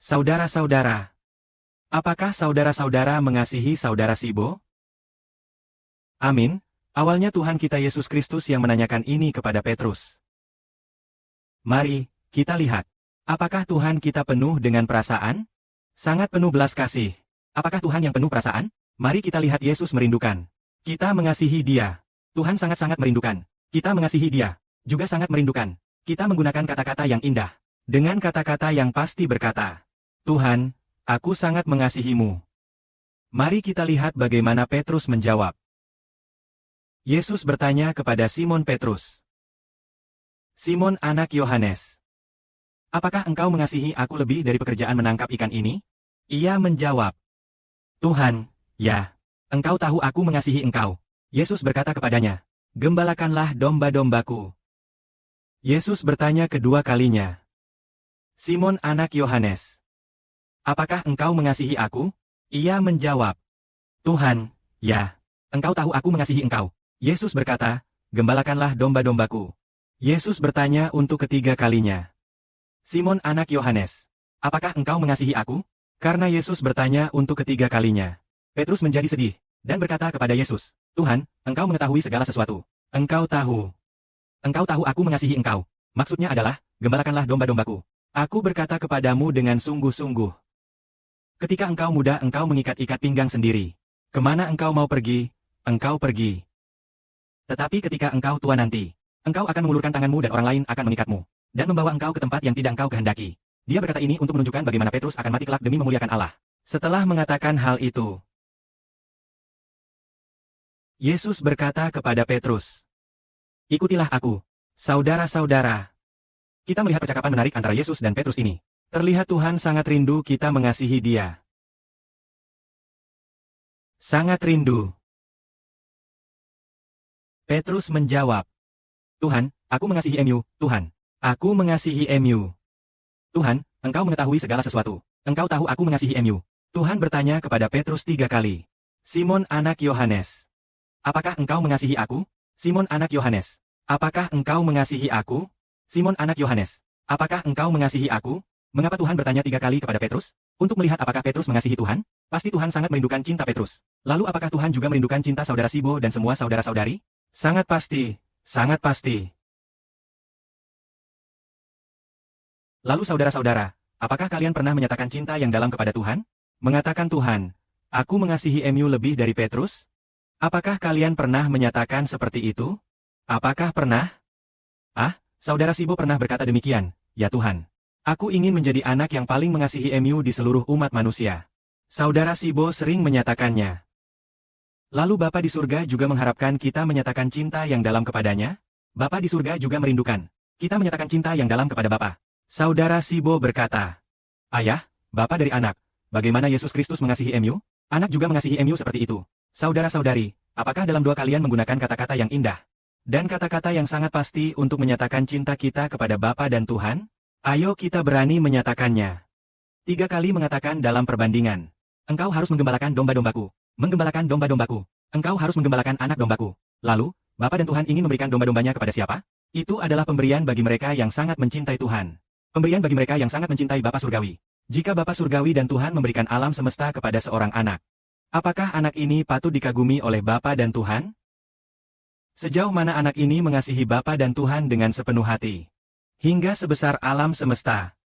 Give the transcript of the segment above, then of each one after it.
Saudara-saudara, apakah saudara-saudara mengasihi saudara Sibo? Amin. Awalnya Tuhan kita Yesus Kristus yang menanyakan ini kepada Petrus. Mari, kita lihat. Apakah Tuhan kita penuh dengan perasaan? Sangat penuh belas kasih. Apakah Tuhan yang penuh perasaan? Mari kita lihat Yesus merindukan. Kita mengasihi Dia. Tuhan sangat-sangat merindukan. Kita mengasihi Dia. Juga sangat merindukan. Kita menggunakan kata-kata yang indah. Dengan kata-kata yang pasti berkata, Tuhan, aku sangat mengasihimu. Mari kita lihat bagaimana Petrus menjawab. Yesus bertanya kepada Simon Petrus. Simon anak Yohanes, apakah engkau mengasihi aku lebih dari pekerjaan menangkap ikan ini? Ia menjawab, Tuhan, ya, engkau tahu aku mengasihi engkau. Yesus berkata kepadanya, gembalakanlah domba-dombaku. Yesus bertanya kedua kalinya, Simon anak Yohanes, apakah engkau mengasihi aku? Ia menjawab, Tuhan, ya, engkau tahu aku mengasihi engkau. Yesus berkata, gembalakanlah domba-dombaku. Yesus bertanya untuk ketiga kalinya, Simon anak Yohanes, apakah engkau mengasihi aku? Karena Yesus bertanya untuk ketiga kalinya, Petrus menjadi sedih, dan berkata kepada Yesus, Tuhan, engkau mengetahui segala sesuatu. Engkau tahu aku mengasihi engkau. Maksudnya adalah, gembalakanlah domba-dombaku. Aku berkata kepadamu dengan sungguh-sungguh. Ketika engkau muda engkau mengikat-ikat pinggang sendiri. Kemana engkau mau pergi, engkau pergi. Tetapi ketika engkau tua nanti, engkau akan mengulurkan tanganmu dan orang lain akan mengikatmu, dan membawa engkau ke tempat yang tidak engkau kehendaki. Dia berkata ini untuk menunjukkan bagaimana Petrus akan mati kelak demi memuliakan Allah. Setelah mengatakan hal itu, Yesus berkata kepada Petrus, ikutilah aku, saudara-saudara. Kita melihat percakapan menarik antara Yesus dan Petrus ini. Terlihat Tuhan sangat rindu kita mengasihi Dia. Sangat rindu. Petrus menjawab, Tuhan, aku mengasihi MU, Tuhan. Aku mengasihi MU. Tuhan, engkau mengetahui segala sesuatu. Engkau tahu aku mengasihi MU. Tuhan bertanya kepada Petrus 3 kali. Simon anak Yohanes, apakah engkau mengasihi aku? Simon anak Yohanes, apakah engkau mengasihi aku? Simon anak Yohanes, apakah engkau mengasihi aku? Mengapa Tuhan bertanya 3 kali kepada Petrus? Untuk melihat apakah Petrus mengasihi Tuhan? Pasti Tuhan sangat merindukan cinta Petrus. Lalu apakah Tuhan juga merindukan cinta saudara Sibo dan semua saudara-saudari? Sangat pasti, sangat pasti. Lalu saudara-saudara, apakah kalian pernah menyatakan cinta yang dalam kepada Tuhan? Mengatakan Tuhan, aku mengasihi MU lebih dari Petrus? Apakah kalian pernah menyatakan seperti itu? Apakah pernah? Saudara Sibo pernah berkata demikian, ya Tuhan. Aku ingin menjadi anak yang paling mengasihi MU di seluruh umat manusia. Saudara Sibo sering menyatakannya. Lalu Bapa di surga juga mengharapkan kita menyatakan cinta yang dalam kepadanya? Bapa di surga juga merindukan kita menyatakan cinta yang dalam kepada Bapa. Saudara Sibo berkata, Ayah, Bapa dari anak, bagaimana Yesus Kristus mengasihi MU? Anak juga mengasihi MU seperti itu. Saudara-saudari, apakah dalam doa kalian menggunakan kata-kata yang indah dan kata-kata yang sangat pasti untuk menyatakan cinta kita kepada Bapa dan Tuhan? Ayo kita berani menyatakannya. 3 kali mengatakan dalam perbandingan. Engkau harus menggembalakan domba-dombaku. Menggembalakan domba-dombaku. Engkau harus menggembalakan anak dombaku. Lalu, Bapa dan Tuhan ingin memberikan domba-dombanya kepada siapa? Itu adalah pemberian bagi mereka yang sangat mencintai Tuhan. Pemberian bagi mereka yang sangat mencintai Bapa Surgawi. Jika Bapa Surgawi dan Tuhan memberikan alam semesta kepada seorang anak, apakah anak ini patut dikagumi oleh Bapa dan Tuhan? Sejauh mana anak ini mengasihi Bapa dan Tuhan dengan sepenuh hati? Hingga sebesar alam semesta.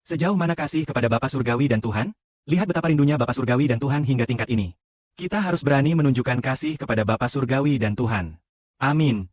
Sejauh mana kasih kepada Bapa Surgawi dan Tuhan? Lihat betapa rindunya Bapa Surgawi dan Tuhan hingga tingkat ini. Kita harus berani menunjukkan kasih kepada Bapa Surgawi dan Tuhan. Amin.